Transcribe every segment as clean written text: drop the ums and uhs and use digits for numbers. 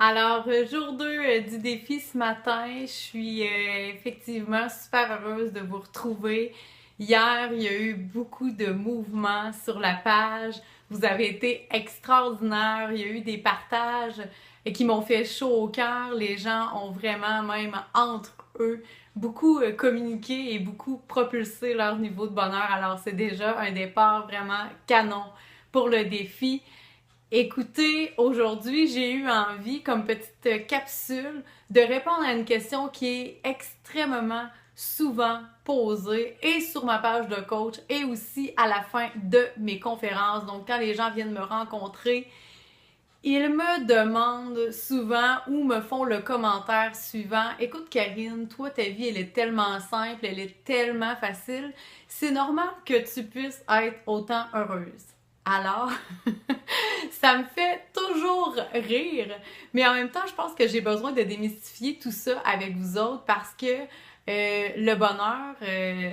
Alors, jour 2 du défi ce matin, je suis effectivement super heureuse de vous retrouver. Hier, il y a eu beaucoup de mouvements sur la page. Vous avez été extraordinaires. Il y a eu des partages qui m'ont fait chaud au cœur. Les gens ont vraiment, même entre eux, beaucoup communiqué et beaucoup propulsé leur niveau de bonheur. Alors, c'est déjà un départ vraiment canon pour le défi. Écoutez, aujourd'hui, j'ai eu envie, comme petite capsule, de répondre à une question qui est extrêmement souvent posée et sur ma page de coach et aussi à la fin de mes conférences. Donc, quand les gens viennent me rencontrer, ils me demandent souvent ou me font le commentaire suivant: Écoute, Karine, toi, ta vie, elle est tellement simple, elle est tellement facile. C'est normal que tu puisses être autant heureuse. Alors, ça me fait toujours rire, mais en même temps, je pense que j'ai besoin de démystifier tout ça avec vous autres parce que le bonheur,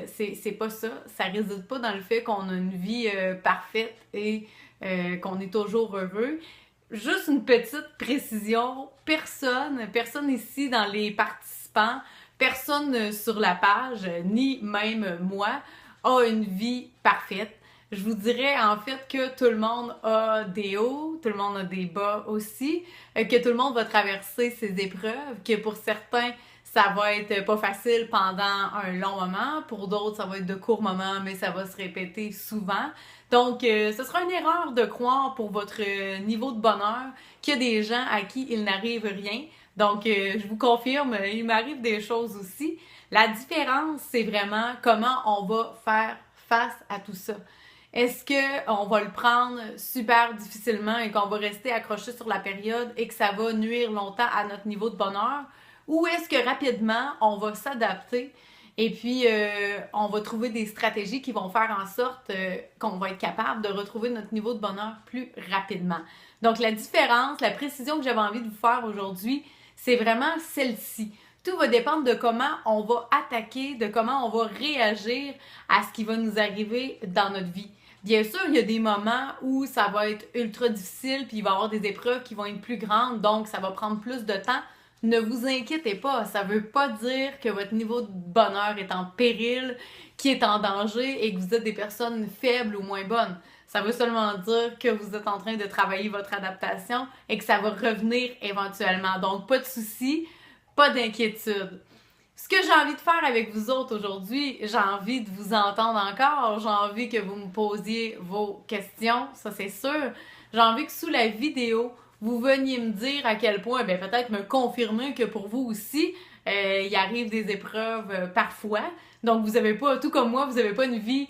c'est pas ça. Ça réside pas dans le fait qu'on a une vie parfaite et qu'on est toujours heureux. Juste une petite précision, personne ici dans les participants, personne sur la page, ni même moi, a une vie parfaite. Je vous dirais en fait que tout le monde a des hauts, tout le monde a des bas aussi, que tout le monde va traverser ses épreuves, que pour certains, ça va être pas facile pendant un long moment, pour d'autres, ça va être de courts moments, mais ça va se répéter souvent. Donc, ce sera une erreur de croire pour votre niveau de bonheur qu'il y a des gens à qui il n'arrive rien. Donc, je vous confirme, il m'arrive des choses aussi. La différence, c'est vraiment comment on va faire face à tout ça. Est-ce qu'on va le prendre super difficilement et qu'on va rester accroché sur la période et que ça va nuire longtemps à notre niveau de bonheur? Ou est-ce que rapidement, on va s'adapter et puis on va trouver des stratégies qui vont faire en sorte qu'on va être capable de retrouver notre niveau de bonheur plus rapidement? Donc la différence, la précision que j'avais envie de vous faire aujourd'hui, c'est vraiment celle-ci. Tout va dépendre de comment on va attaquer, de comment on va réagir à ce qui va nous arriver dans notre vie. Bien sûr, il y a des moments où ça va être ultra difficile, puis il va y avoir des épreuves qui vont être plus grandes, donc ça va prendre plus de temps. Ne vous inquiétez pas, ça veut pas dire que votre niveau de bonheur est en péril, qu'il est en danger et que vous êtes des personnes faibles ou moins bonnes. Ça veut seulement dire que vous êtes en train de travailler votre adaptation et que ça va revenir éventuellement. Donc, pas de soucis, pas d'inquiétude. Ce que j'ai envie de faire avec vous autres aujourd'hui, j'ai envie de vous entendre encore, j'ai envie que vous me posiez vos questions, ça c'est sûr. J'ai envie que sous la vidéo, vous veniez me dire à quel point, ben peut-être me confirmer que pour vous aussi, il arrive des épreuves parfois. Donc vous avez pas, tout comme moi, vous avez pas une vie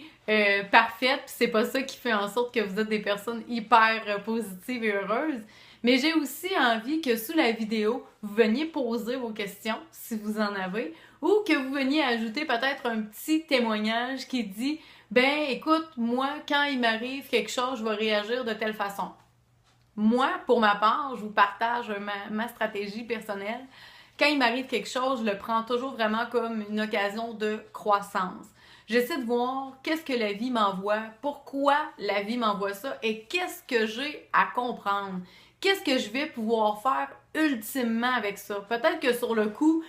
parfaite, puis c'est pas ça qui fait en sorte que vous êtes des personnes hyper positives et heureuses. Mais j'ai aussi envie que sous la vidéo, vous veniez poser vos questions, si vous en avez, ou que vous veniez ajouter peut-être un petit témoignage qui dit: ben écoute, moi, quand il m'arrive quelque chose, je vais réagir de telle façon. Moi, pour ma part, je vous partage ma stratégie personnelle. Quand il m'arrive quelque chose, je le prends toujours vraiment comme une occasion de croissance. J'essaie de voir qu'est-ce que la vie m'envoie, pourquoi la vie m'envoie ça et qu'est-ce que j'ai à comprendre. Qu'est-ce que je vais pouvoir faire ultimement avec ça? Peut-être que sur le coup,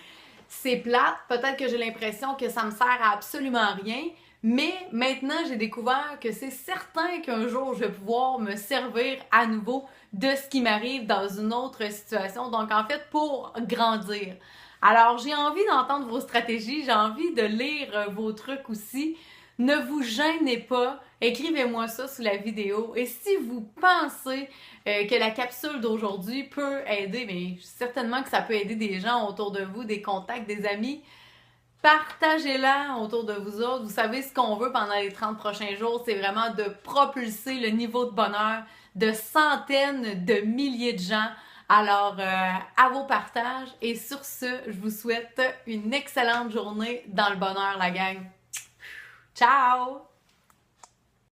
c'est plate, peut-être que j'ai l'impression que ça me sert à absolument rien, mais maintenant j'ai découvert que c'est certain qu'un jour je vais pouvoir me servir à nouveau de ce qui m'arrive dans une autre situation. Donc en fait, pour grandir. Alors j'ai envie d'entendre vos stratégies, j'ai envie de lire vos trucs aussi. Ne vous gênez pas, écrivez-moi ça sous la vidéo. Et si vous pensez que la capsule d'aujourd'hui peut aider, mais certainement que ça peut aider des gens autour de vous, des contacts, des amis, partagez-la autour de vous autres. Vous savez ce qu'on veut pendant les 30 prochains jours, c'est vraiment de propulser le niveau de bonheur de centaines de milliers de gens. Alors, à vos partages. Et sur ce, je vous souhaite une excellente journée dans le bonheur, la gang. Ciao!